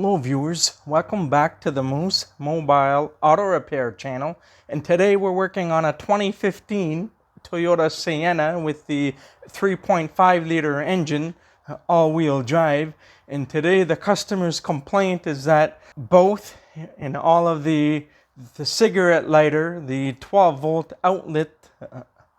Hello viewers, welcome back to the Moose Mobile Auto Repair channel, and today we're working on a 2015 Toyota Sienna with the 3.5 liter engine, all-wheel drive. And today the customer's complaint is that both in all of the cigarette lighter, the 12-volt outlet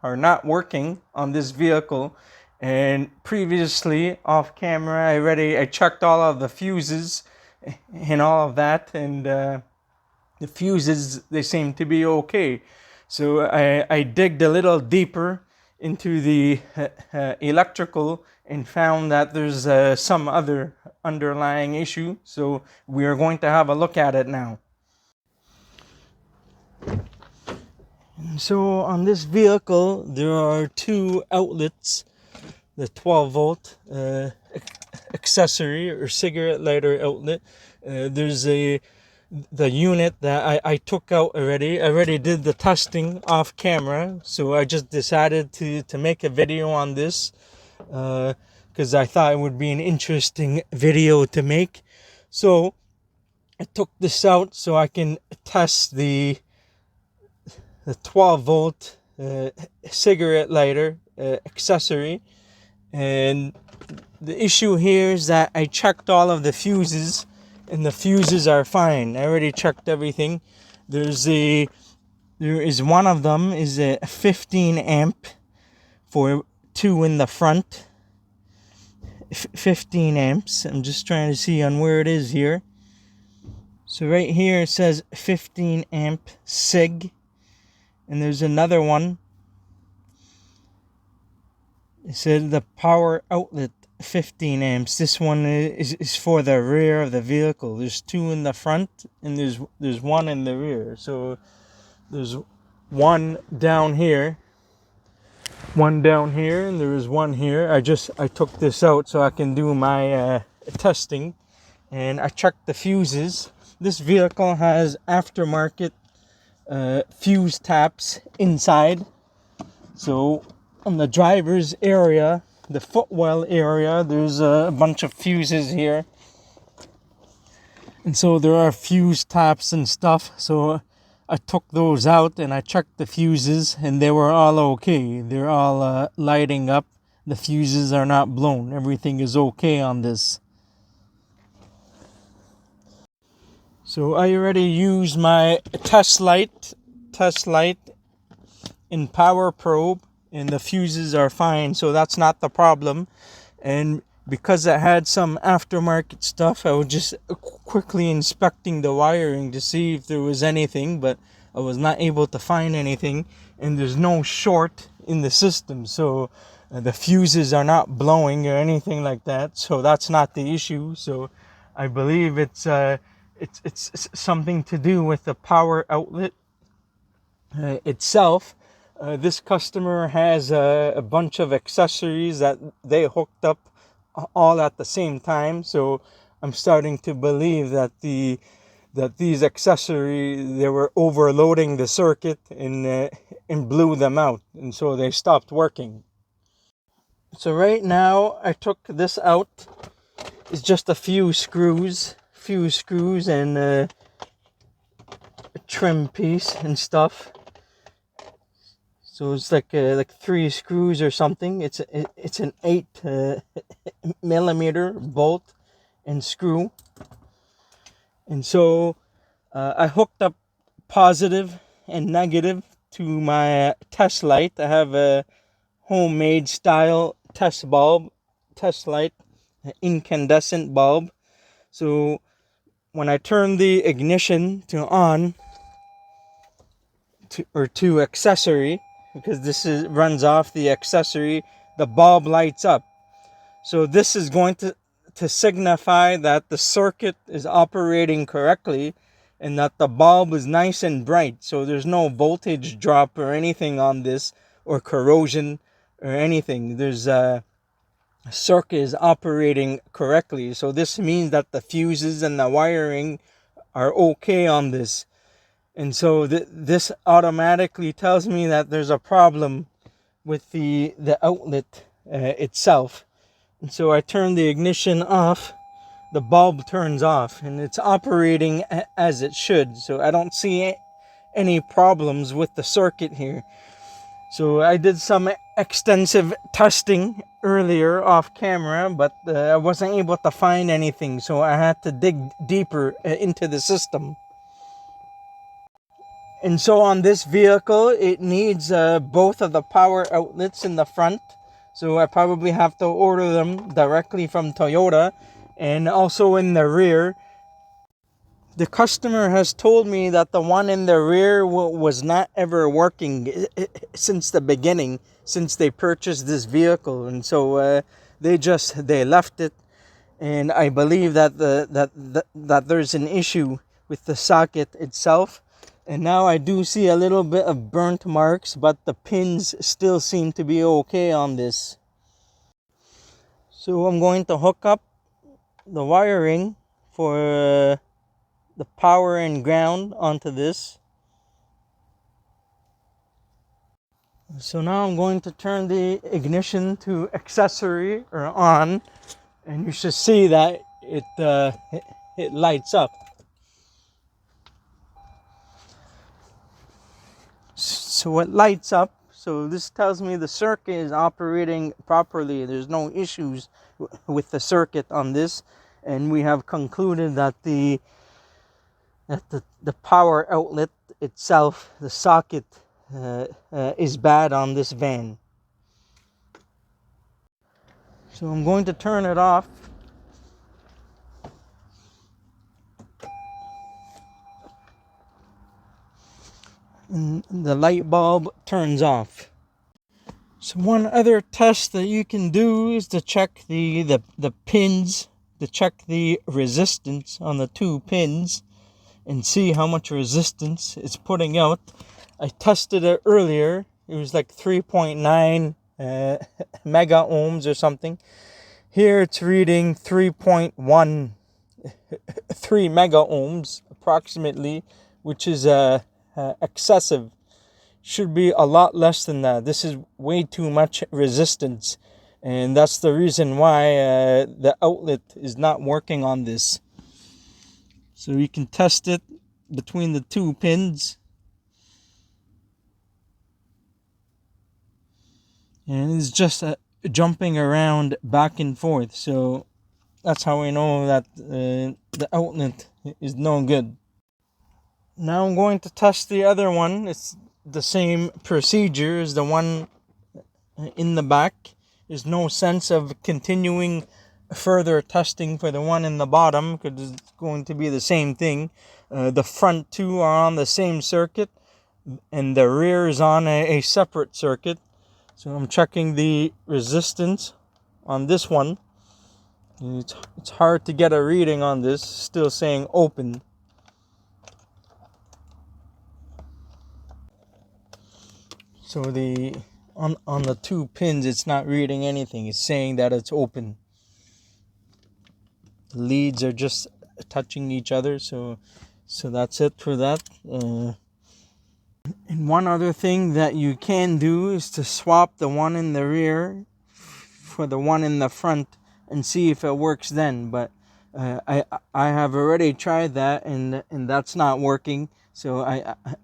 are not working on this vehicle. And previously off camera I checked all of the fuses and all of that, and the fuses, they seem to be okay. So I digged a little deeper into the electrical and found that there's some other underlying issue. So we are going to have a look at it now. So on this vehicle there are two outlets, the 12-volt accessory or cigarette lighter outlet. There's the unit that I took out already. I already did the testing off camera, so I just decided to make a video on this because I thought it would be an interesting video to make. So I took this out so I can test the 12-volt cigarette lighter accessory. And the issue here is that I checked all of the fuses and the fuses are fine. I already checked everything. There is one of them is a 15 amp for two in the front. 15 amps. I'm just trying to see on where it is here. So right here it says 15 amp SIG, and there's another one. It said the power outlet 15 amps. This one is for the rear of the vehicle. There's two in the front and there's one in the rear. So there's one down here, and there is one here. I took this out so I can do my testing, and I checked the fuses. This vehicle has aftermarket fuse taps inside. So on the driver's area, the footwell area, there's a bunch of fuses here, and so there are fuse taps and stuff. So I took those out and I checked the fuses and they were all okay. They're all lighting up. The fuses are not blown. Everything is okay on this. So I already used my test light in power probe, and the fuses are fine, so that's not the problem. And because I had some aftermarket stuff, I was just quickly inspecting the wiring to see if there was anything, but I was not able to find anything. And there's no short in the system, so the fuses are not blowing or anything like that, so that's not the issue. So I believe it's something to do with the power outlet itself. This customer has a bunch of accessories that they hooked up all at the same time, so I'm starting to believe that these accessories, they were overloading the circuit and blew them out, and so they stopped working. So right now I took this out. It's just a few screws and a trim piece and stuff. So it's like 3 screws or something. It's an 8 millimeter bolt and screw. And so I hooked up positive and negative to my test light. I have a homemade style test light, an incandescent bulb. So when I turn the ignition to on to accessory, because this runs off the accessory, the bulb lights up. So this is going to signify that the circuit is operating correctly and that the bulb is nice and bright. So there's no voltage drop or anything on this, or corrosion or anything. There's circuit is operating correctly. So this means that the fuses and the wiring are okay on this. And so this automatically tells me that there's a problem with the outlet itself. And so I turn the ignition off the bulb turns off, and it's operating as it should. So I don't see any problems with the circuit here. So I did some extensive testing earlier off camera, but I wasn't able to find anything, so I had to dig deeper into the system. And so on this vehicle, it needs both of the power outlets in the front. So I probably have to order them directly from Toyota. And also in the rear, the customer has told me that the one in the rear was not ever working since the beginning, since they purchased this vehicle. And so they left it. And I believe that that there's an issue with the socket itself. And now I do see a little bit of burnt marks, but the pins still seem to be okay on this. So I'm going to hook up the wiring for the power and ground onto this. So now I'm going to turn the ignition to accessory or on, and you should see that it lights up. So it lights up. So this tells me the circuit is operating properly. There's no issues with the circuit on this, and we have concluded that the power outlet itself, the socket, is bad on this van. So I'm going to turn it off. And the light bulb turns off. So one other test that you can do is to check the pins, to check the resistance on the 2 pins and see how much resistance it's putting out. I tested it earlier. It was like 3.9 mega ohms or something. Here it's reading 3.13 mega ohms approximately, which is excessive. Should be a lot less than that. This is way too much resistance, and that's the reason why the outlet is not working on this. So you can test it between the 2 pins, and it's just jumping around back and forth. So that's how we know that the outlet is no good. Now I'm going to test the other one. It's the same procedure as the one in the back. There's no sense of continuing further testing for the one in the bottom because it's going to be the same thing. The front 2 are on the same circuit, and the rear is on a separate circuit. So I'm checking the resistance on this one. And it's hard to get a reading on this. Still saying open. So on the 2 pins, it's not reading anything. It's saying that it's open. The leads are just touching each other. So that's it for that. And one other thing that you can do is to swap the one in the rear for the one in the front and see if it works then. But I have already tried that, and that's not working. So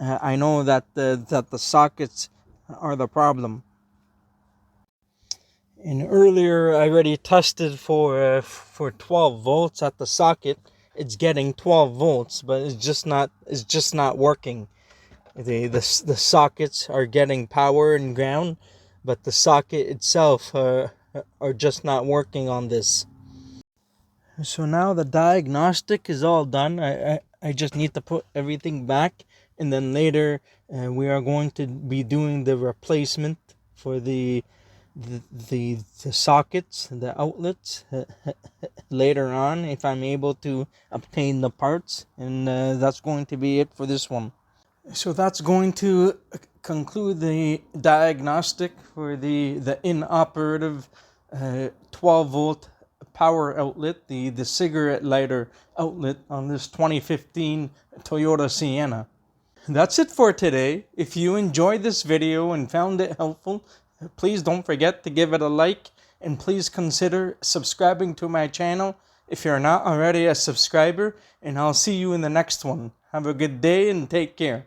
I know that the sockets are the problem. And earlier I already tested for 12 volts at the socket. It's getting 12 volts, but it's just not working. The sockets are getting power and ground, but the socket itself are just not working on this. So now the diagnostic is all done. I just need to put everything back, and then later we are going to be doing the replacement for the sockets, the outlets later on if I'm able to obtain the parts, and that's going to be it for this one. So that's going to conclude the diagnostic for the inoperative 12 volt power outlet, the cigarette lighter outlet on this 2015 Toyota Sienna. That's it for today. If you enjoyed this video and found it helpful, please don't forget to give it a like, and please consider subscribing to my channel if you're not already a subscriber, and I'll see you in the next one. Have a good day and take care.